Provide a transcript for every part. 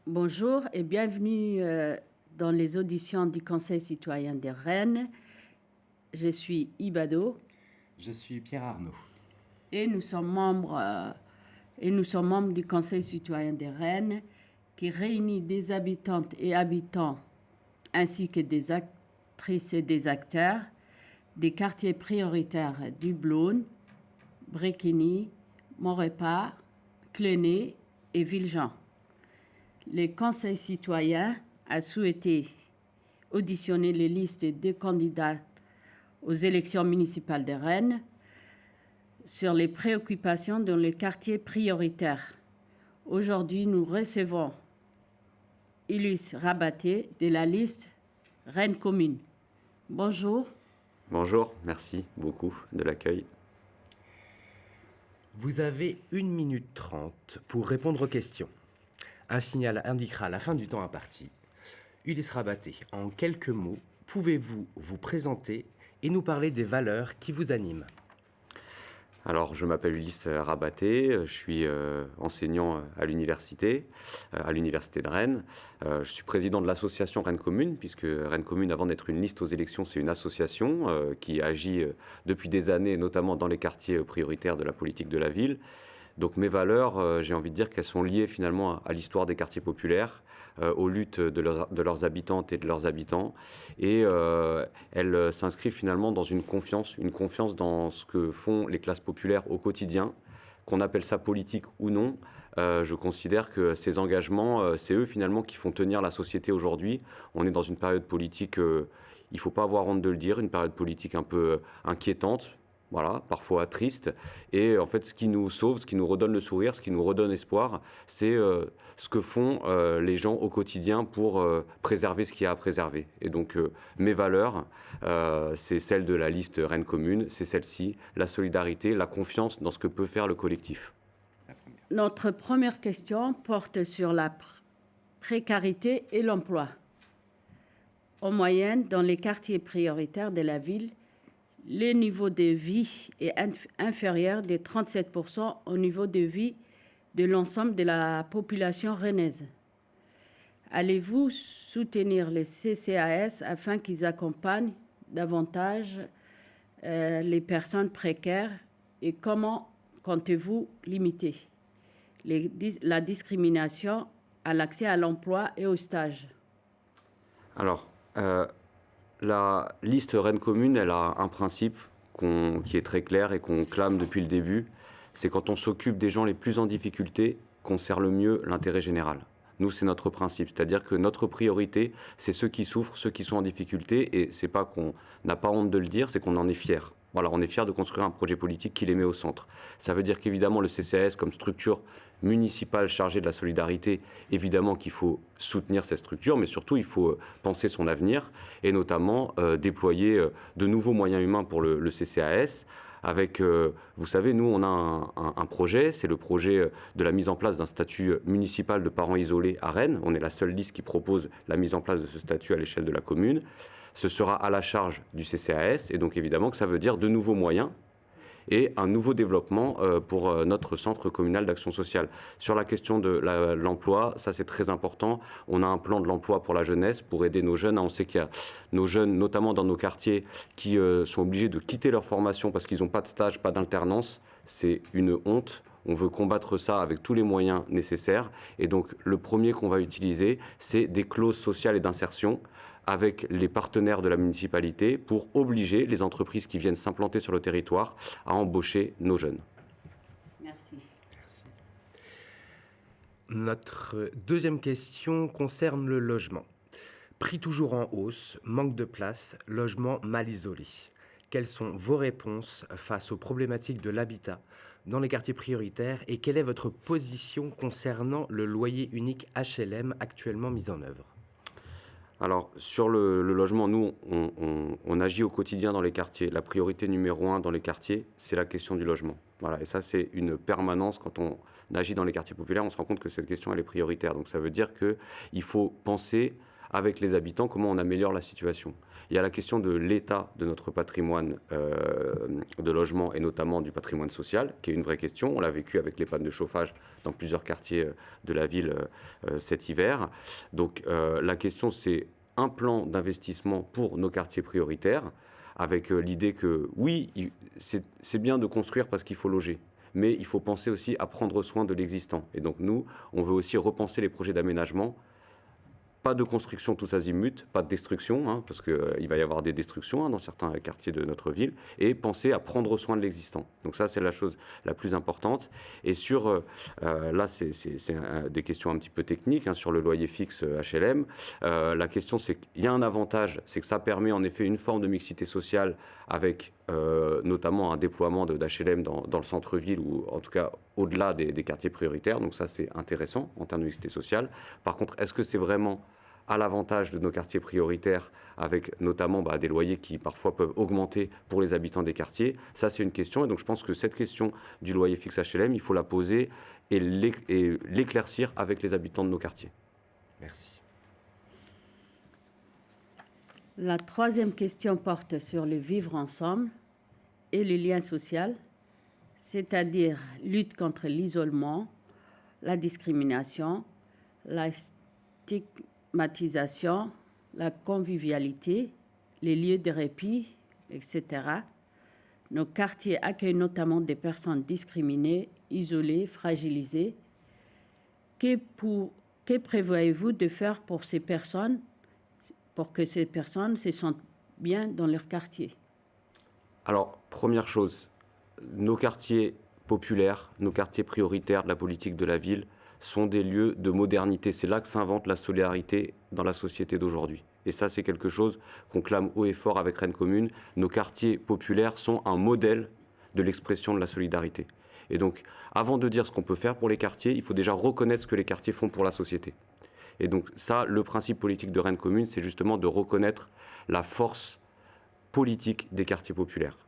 Bonjour et bienvenue dans les auditions du Conseil citoyen de Rennes. Je suis Ibado. Je suis Pierre Arnaud. Et nous sommes membres du Conseil citoyen de Rennes qui réunit des habitantes et habitants ainsi que des actrices et des acteurs des quartiers prioritaires du Blône, Bréquigny, Maurepas, Clenay et Villejean. Le Conseil citoyen a souhaité auditionner les listes des candidats aux élections municipales de Rennes sur les préoccupations dans les quartiers prioritaires. Aujourd'hui, nous recevons Ulysse Rabaté de la liste Rennes Commune. Bonjour. Bonjour, merci beaucoup de l'accueil. Vous avez 1 minute 30 pour répondre aux questions. Un signal indiquera la fin du temps imparti. Ulysse Rabaté, en quelques mots, pouvez-vous vous présenter et nous parler des valeurs qui vous animent ? Alors, je m'appelle Ulysse Rabaté, je suis enseignant à l'université de Rennes. Je suis président de l'association Rennes Commune, puisque Rennes Commune, avant d'être une liste aux élections, c'est une association qui agit depuis des années, notamment dans les quartiers prioritaires de la politique de la ville. Donc mes valeurs, j'ai envie de dire qu'elles sont liées finalement à l'histoire des quartiers populaires, aux luttes de leurs habitantes et de leurs habitants. Et elles s'inscrivent finalement dans une confiance dans ce que font les classes populaires au quotidien, qu'on appelle ça politique ou non. Je considère que ces engagements, c'est eux finalement qui font tenir la société aujourd'hui. On est dans une période politique, il ne faut pas avoir honte de le dire, une période politique un peu inquiétante. Voilà, parfois triste. Et en fait, ce qui nous sauve, ce qui nous redonne le sourire, ce qui nous redonne espoir, c'est ce que font les gens au quotidien pour préserver ce qu'il y a à préserver. Et donc, mes valeurs, c'est celle de la liste Rennes Commune, c'est celle-ci, la solidarité, la confiance dans ce que peut faire le collectif. Notre première question porte sur la précarité et l'emploi. En moyenne, dans les quartiers prioritaires de la ville, le niveau de vie est inférieur de 37% au niveau de vie de l'ensemble de la population rennaise. Allez-vous soutenir les CCAS afin qu'ils accompagnent davantage les personnes précaires et comment comptez-vous limiter la discrimination à l'accès à l'emploi et au stage ? Alors, la liste Rennes Commune, elle a un principe qui est très clair et qu'on clame depuis le début. C'est quand on s'occupe des gens les plus en difficulté, qu'on sert le mieux l'intérêt général. Nous, c'est notre principe. C'est-à-dire que notre priorité, c'est ceux qui souffrent, ceux qui sont en difficulté. Et c'est pas qu'on n'a pas honte de le dire, c'est qu'on en est fier. Voilà, on est fier de construire un projet politique qui les met au centre. Ça veut dire qu'évidemment, le CCAS, comme structure municipale chargée de la solidarité, évidemment qu'il faut soutenir cette structure, mais surtout, il faut penser son avenir et notamment déployer de nouveaux moyens humains pour le CCAS. Avec, vous savez, nous, on a un projet, c'est le projet de la mise en place d'un statut municipal de parents isolés à Rennes. On est la seule liste qui propose la mise en place de ce statut à l'échelle de la commune. Ce sera à la charge du CCAS, et donc évidemment que ça veut dire de nouveaux moyens et un nouveau développement pour notre centre communal d'action sociale. Sur la question de l'emploi, ça c'est très important. On a un plan de l'emploi pour la jeunesse, pour aider nos jeunes. On sait qu'il y a nos jeunes, notamment dans nos quartiers, qui sont obligés de quitter leur formation parce qu'ils n'ont pas de stage, pas d'alternance. C'est une honte. On veut combattre ça avec tous les moyens nécessaires. Et donc, le premier qu'on va utiliser, c'est des clauses sociales et d'insertion avec les partenaires de la municipalité pour obliger les entreprises qui viennent s'implanter sur le territoire à embaucher nos jeunes. Merci. Notre deuxième question concerne le logement. Prix toujours en hausse, manque de place, logement mal isolé. Quelles sont vos réponses face aux problématiques de l'habitat dans les quartiers prioritaires et quelle est votre position concernant le loyer unique HLM actuellement mis en œuvre ? Alors, sur le logement, nous, on agit au quotidien dans les quartiers. La priorité numéro 1 dans les quartiers, c'est la question du logement. Voilà, et ça, c'est une permanence. Quand on agit dans les quartiers populaires, on se rend compte que cette question, elle est prioritaire. Donc, ça veut dire qu'il faut penser avec les habitants, comment on améliore la situation. Il y a la question de l'état de notre patrimoine de logement et notamment du patrimoine social, qui est une vraie question. On l'a vécu avec les pannes de chauffage dans plusieurs quartiers de la ville cet hiver. Donc la question, c'est un plan d'investissement pour nos quartiers prioritaires, avec l'idée que oui, c'est bien de construire parce qu'il faut loger, mais il faut penser aussi à prendre soin de l'existant. Et donc nous, on veut aussi repenser les projets d'aménagement. Pas de construction tous azimuts, pas de destruction, parce qu'il va y avoir des destructions dans certains quartiers de notre ville, et penser à prendre soin de l'existant. Donc ça, c'est la chose la plus importante. Et sur, là, c'est des questions un petit peu techniques, sur le loyer fixe HLM. La question, c'est qu'il y a un avantage, c'est que ça permet en effet une forme de mixité sociale avec notamment un déploiement d'HLM dans le centre-ville, ou en tout cas au-delà des quartiers prioritaires. Donc ça, c'est intéressant en termes de mixité sociale. Par contre, est-ce que c'est vraiment à l'avantage de nos quartiers prioritaires, avec notamment des loyers qui parfois peuvent augmenter pour les habitants des quartiers? Ça, c'est une question. Et donc, je pense que cette question du loyer fixe HLM, il faut la poser et l'éclaircir avec les habitants de nos quartiers. Merci. La troisième question porte sur le vivre ensemble et le lien social, c'est-à-dire lutte contre l'isolement, la discrimination, la stigmatisation, la convivialité, les lieux de répit, etc. Nos quartiers accueillent notamment des personnes discriminées, isolées, fragilisées. Que prévoyez-vous de faire pour ces personnes, pour que ces personnes se sentent bien dans leur quartier? Alors, première chose, nos quartiers populaires, nos quartiers prioritaires de la politique de la ville sont des lieux de modernité. C'est là que s'invente la solidarité dans la société d'aujourd'hui. Et ça, c'est quelque chose qu'on clame haut et fort avec Rennes Commune. Nos quartiers populaires sont un modèle de l'expression de la solidarité. Et donc, avant de dire ce qu'on peut faire pour les quartiers, il faut déjà reconnaître ce que les quartiers font pour la société. Et donc ça, le principe politique de Rennes Commune, c'est justement de reconnaître la force politique des quartiers populaires.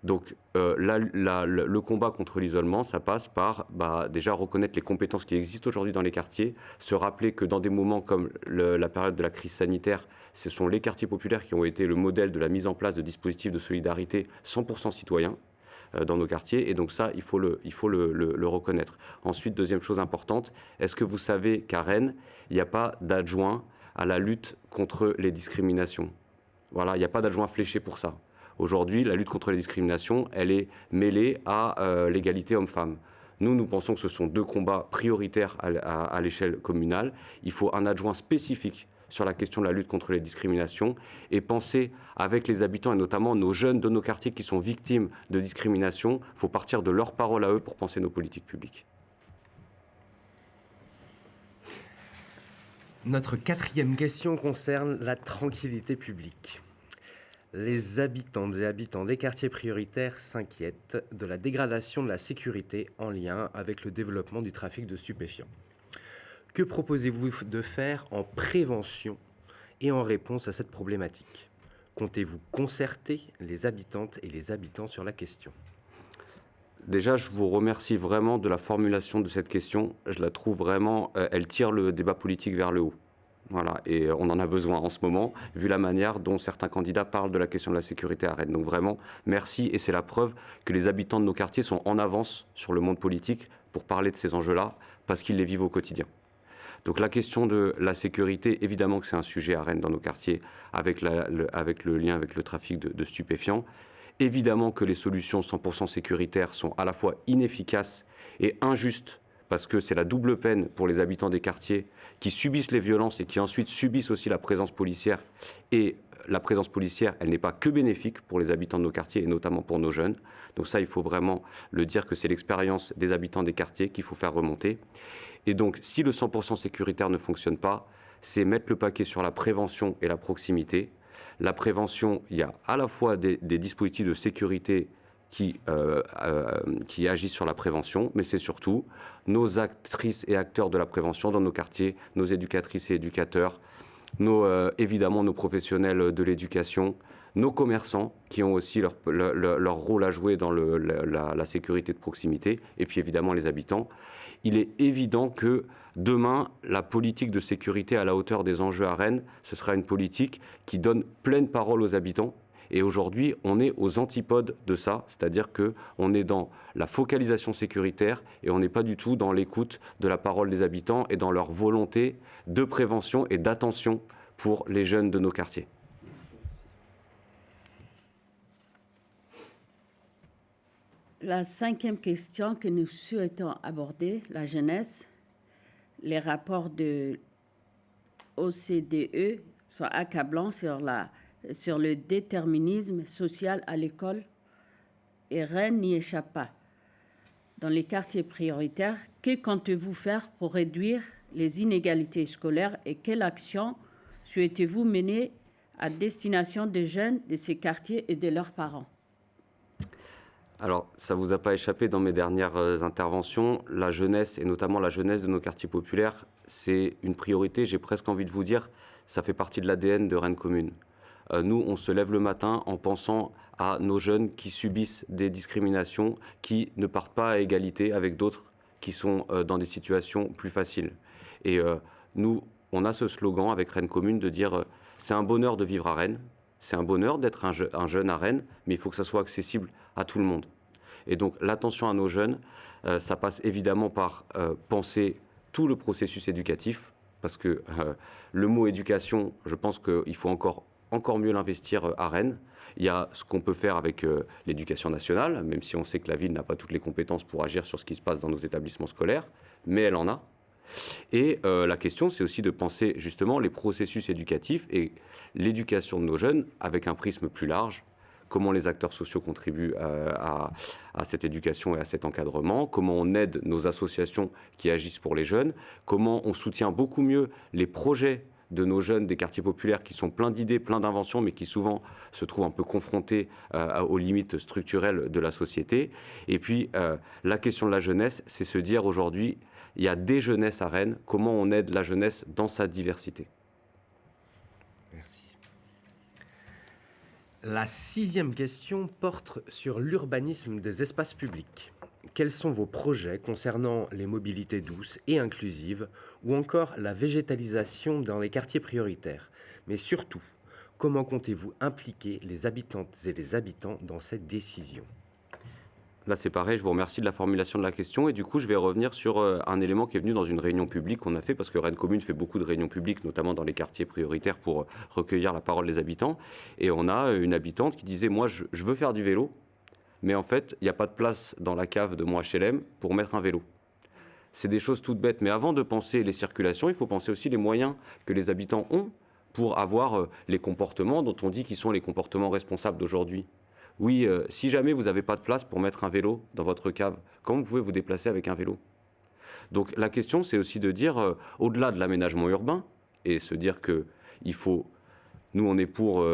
Donc le combat contre l'isolement, ça passe par déjà reconnaître les compétences qui existent aujourd'hui dans les quartiers, se rappeler que dans des moments comme la période de la crise sanitaire, ce sont les quartiers populaires qui ont été le modèle de la mise en place de dispositifs de solidarité 100% citoyens dans nos quartiers. Et donc ça, il faut le reconnaître. Ensuite, deuxième chose importante, est-ce que vous savez qu'à Rennes, il n'y a pas d'adjoint à la lutte contre les discriminations? Voilà, il n'y a pas d'adjoint fléché pour ça. Aujourd'hui, la lutte contre les discriminations, elle est mêlée à l'égalité homme-femme. Nous pensons que ce sont deux combats prioritaires à l'échelle communale. Il faut un adjoint spécifique sur la question de la lutte contre les discriminations et penser avec les habitants et notamment nos jeunes de nos quartiers qui sont victimes de discrimination. Il faut partir de leurs paroles à eux pour penser nos politiques publiques. Notre quatrième question concerne la tranquillité publique. Les habitantes et habitants des quartiers prioritaires s'inquiètent de la dégradation de la sécurité en lien avec le développement du trafic de stupéfiants. Que proposez-vous de faire en prévention et en réponse à cette problématique? Comptez-vous concerter les habitantes et les habitants sur la question? Déjà, je vous remercie vraiment de la formulation de cette question. Je la trouve vraiment, elle tire le débat politique vers le haut. Voilà, et on en a besoin en ce moment, vu la manière dont certains candidats parlent de la question de la sécurité à Rennes. Donc vraiment, merci, et c'est la preuve que les habitants de nos quartiers sont en avance sur le monde politique pour parler de ces enjeux-là, parce qu'ils les vivent au quotidien. Donc la question de la sécurité, évidemment que c'est un sujet à Rennes dans nos quartiers, avec le lien avec le trafic de stupéfiants. Évidemment que les solutions 100% sécuritaires sont à la fois inefficaces et injustes, parce que c'est la double peine pour les habitants des quartiers qui subissent les violences et qui ensuite subissent aussi la présence policière. Et la présence policière, elle n'est pas que bénéfique pour les habitants de nos quartiers et notamment pour nos jeunes. Donc ça, il faut vraiment le dire que c'est l'expérience des habitants des quartiers qu'il faut faire remonter. Et donc, si le 100% sécuritaire ne fonctionne pas, c'est mettre le paquet sur la prévention et la proximité. La prévention, il y a à la fois des dispositifs de sécurité qui agissent sur la prévention, mais c'est surtout nos actrices et acteurs de la prévention dans nos quartiers, nos éducatrices et éducateurs, évidemment nos professionnels de l'éducation, nos commerçants qui ont aussi leur rôle à jouer dans la sécurité de proximité, et puis évidemment les habitants. il est évident que demain, la politique de sécurité à la hauteur des enjeux à Rennes, ce sera une politique qui donne pleine parole aux habitants. Et aujourd'hui, on est aux antipodes de ça, c'est-à-dire qu'on est dans la focalisation sécuritaire et on n'est pas du tout dans l'écoute de la parole des habitants et dans leur volonté de prévention et d'attention pour les jeunes de nos quartiers. La cinquième question que nous souhaitons aborder, la jeunesse, les rapports de OCDE sont accablants sur le déterminisme social à l'école et Rennes n'y échappe pas. Dans les quartiers prioritaires, que comptez-vous faire pour réduire les inégalités scolaires et quelle action souhaitez-vous mener à destination des jeunes de ces quartiers et de leurs parents? Alors, ça ne vous a pas échappé dans mes dernières interventions, la jeunesse, et notamment la jeunesse de nos quartiers populaires, c'est une priorité, j'ai presque envie de vous dire, ça fait partie de l'ADN de Rennes Commune. Nous, on se lève le matin en pensant à nos jeunes qui subissent des discriminations, qui ne partent pas à égalité avec d'autres qui sont dans des situations plus faciles. Et nous, on a ce slogan avec Rennes Commune de dire c'est un bonheur de vivre à Rennes, c'est un bonheur d'être un jeune à Rennes, mais il faut que ça soit accessible à tout le monde. Et donc l'attention à nos jeunes, ça passe évidemment par penser tout le processus éducatif, parce que le mot éducation, je pense qu'il faut encore mieux l'investir à Rennes. Il y a ce qu'on peut faire avec l'éducation nationale, même si on sait que la ville n'a pas toutes les compétences pour agir sur ce qui se passe dans nos établissements scolaires, mais elle en a. Et la question, c'est aussi de penser justement les processus éducatifs et l'éducation de nos jeunes avec un prisme plus large. Comment les acteurs sociaux contribuent à cette éducation et à cet encadrement, comment on aide nos associations qui agissent pour les jeunes, comment on soutient beaucoup mieux les projets de nos jeunes des quartiers populaires qui sont pleins d'idées, pleins d'inventions, mais qui souvent se trouvent un peu confrontés aux limites structurelles de la société. Et puis, la question de la jeunesse, c'est se dire aujourd'hui, il y a des jeunesses à Rennes, comment on aide la jeunesse dans sa diversité. Merci. La sixième question porte sur l'urbanisme des espaces publics. Quels sont vos projets concernant les mobilités douces et inclusives ou encore la végétalisation dans les quartiers prioritaires? Mais surtout, comment comptez-vous impliquer les habitantes et les habitants dans cette décision? Là, c'est pareil, je vous remercie de la formulation de la question. Et du coup, je vais revenir sur un élément qui est venu dans une réunion publique qu'on a fait, parce que Rennes Commune fait beaucoup de réunions publiques, notamment dans les quartiers prioritaires, pour recueillir la parole des habitants. Et on a une habitante qui disait « Moi, je veux faire du vélo, mais en fait, il n'y a pas de place dans la cave de mon HLM pour mettre un vélo. » C'est des choses toutes bêtes. Mais avant de penser les circulations, il faut penser aussi les moyens que les habitants ont pour avoir les comportements dont on dit qu'ils sont les comportements responsables d'aujourd'hui. Oui, si jamais vous n'avez pas de place pour mettre un vélo dans votre cave, comment vous pouvez vous déplacer avec un vélo? Donc la question, c'est aussi de dire, au-delà de l'aménagement urbain, et se dire qu'il faut... Nous, on est pour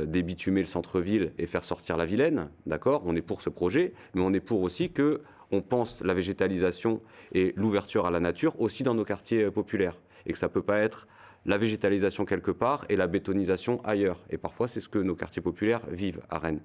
débitumer le centre-ville et faire sortir la Vilaine, d'accord? On est pour ce projet, mais on est pour aussi qu'on pense la végétalisation et l'ouverture à la nature aussi dans nos quartiers populaires. Et que ça ne peut pas être la végétalisation quelque part et la bétonisation ailleurs. Et parfois, c'est ce que nos quartiers populaires vivent à Rennes.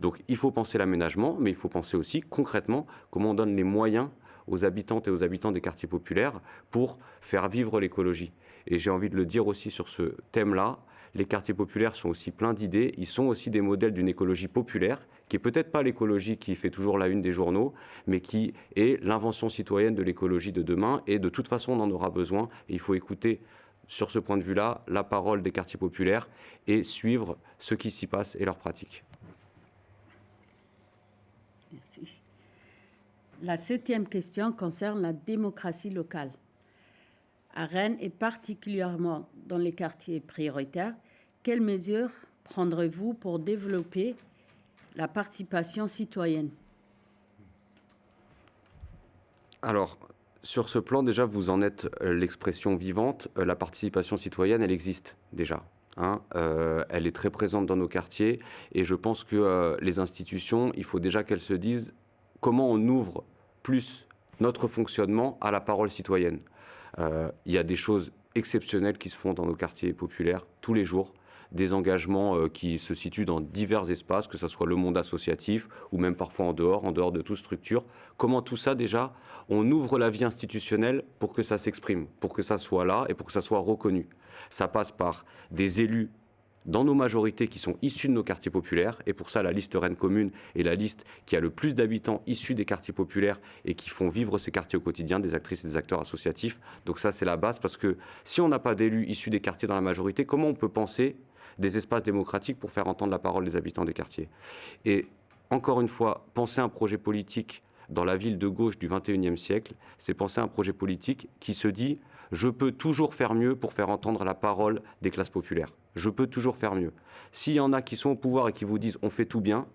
Donc, il faut penser l'aménagement, mais il faut penser aussi concrètement comment on donne les moyens aux habitantes et aux habitants des quartiers populaires pour faire vivre l'écologie. Et j'ai envie de le dire aussi sur ce thème-là, les quartiers populaires sont aussi pleins d'idées, ils sont aussi des modèles d'une écologie populaire, qui n'est peut-être pas l'écologie qui fait toujours la une des journaux, mais qui est l'invention citoyenne de l'écologie de demain, et de toute façon on en aura besoin, et il faut écouter sur ce point de vue-là, la parole des quartiers populaires et suivre ce qui s'y passe et leurs pratiques. Merci. La septième question concerne la démocratie locale. À Rennes et particulièrement dans les quartiers prioritaires, quelles mesures prendrez-vous pour développer la participation citoyenne? Alors, sur ce plan, déjà, vous en êtes l'expression vivante. La participation citoyenne, elle existe déjà. Elle est très présente dans nos quartiers. Et je pense que les institutions, il faut déjà qu'elles se disent comment on ouvre plus notre fonctionnement à la parole citoyenne. Il y a des choses exceptionnelles qui se font dans nos quartiers populaires tous les jours. des engagements qui se situent dans divers espaces, que ce soit le monde associatif ou même parfois en dehors de toute structure. Comment tout ça, déjà, on ouvre la vie institutionnelle pour que ça s'exprime, pour que ça soit là et pour que ça soit reconnu. Ça passe par des élus dans nos majorités qui sont issus de nos quartiers populaires. Et pour ça, la liste Rennes Commune est la liste qui a le plus d'habitants issus des quartiers populaires et qui font vivre ces quartiers au quotidien, des actrices et des acteurs associatifs. Donc ça, c'est la base, parce que si on n'a pas d'élus issus des quartiers dans la majorité, comment on peut penser des espaces démocratiques pour faire entendre la parole des habitants des quartiers? Et encore une fois, penser un projet politique dans la ville de gauche du 21e siècle, c'est penser un projet politique qui se dit « je peux toujours faire mieux pour faire entendre la parole des classes populaires. Je peux toujours faire mieux ». S'il y en a qui sont au pouvoir et qui vous disent « on fait tout bien »,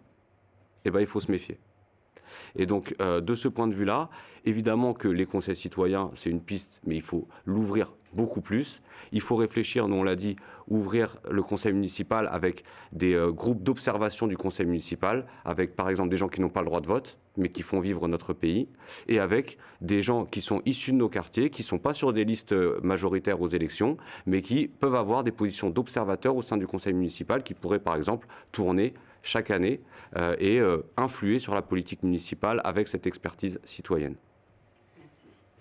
eh ben, il faut se méfier. Et donc, de ce point de vue-là, évidemment que les conseils citoyens, c'est une piste, mais il faut l'ouvrir beaucoup plus. Il faut réfléchir, nous on l'a dit, ouvrir le conseil municipal avec des groupes d'observation du conseil municipal, avec par exemple des gens qui n'ont pas le droit de vote, mais qui font vivre notre pays, et avec des gens qui sont issus de nos quartiers, qui ne sont pas sur des listes majoritaires aux élections, mais qui peuvent avoir des positions d'observateurs au sein du conseil municipal, qui pourraient par exemple tourner chaque année et influer sur la politique municipale avec cette expertise citoyenne.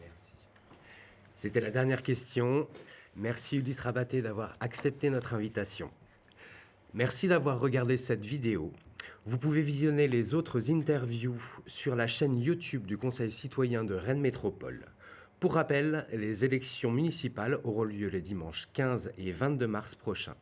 Merci. C'était la dernière question. Merci Ulysse Rabaté d'avoir accepté notre invitation. Merci d'avoir regardé cette vidéo. Vous pouvez visionner les autres interviews sur la chaîne YouTube du Conseil citoyen de Rennes Métropole. Pour rappel, les élections municipales auront lieu les dimanches 15 et 22 mars prochains.